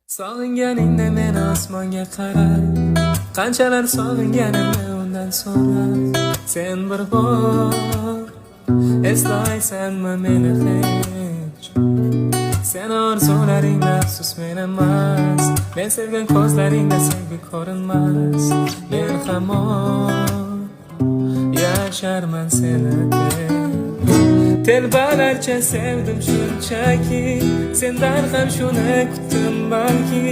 Sog'inganingda men osmonga qaray, qanchalar sog'inganimni undan so'ra. Sen bir bor eslaysanmi meni hech? Sen orzularingda afsus men emas, men sevgan ko'zlaringda sevgi ko'rinmas. Men hamon yasharman seni deb. Telbalarcha sevdim shunchaki, sendan ham shuni kutdim balki.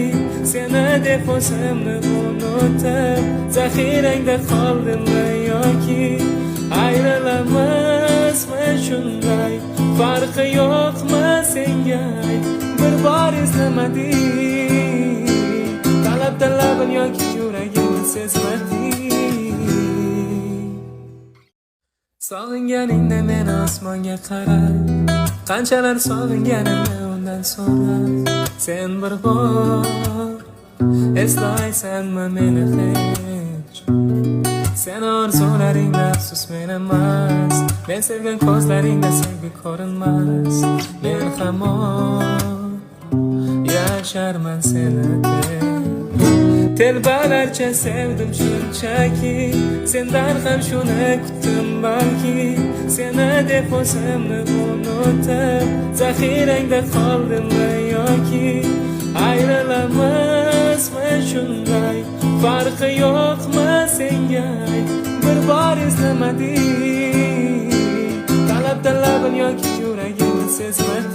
Seni deb o'zimni unutib, zaxirangda qoldimmi yoki ayrilamizmi shunday? Farqi yo'qmi senga? Bir bor eslamading, talabda labin yoki yuragimni sezmading. Sog'inganingda men osmonga qaray, qanchalar sog'inganimni undan so'ra. Sen bir bor eslaysanmi meni hech? Sen orzularingda afsus men emas, men sevgan ko'zlaringda sevgi ko'rinmas. Men hamon yasharman seni deb. Telbalarcha sevdim shunchaki, sendan ham shuni kutdim balki. Seni deb o'zimni unutib, zaxirangda qoldimmi yoki ayrilamizmi shunday? Farqi yo'qmi senga? Bir bor eslamading, talabda labin yoki yuragimni sezmading.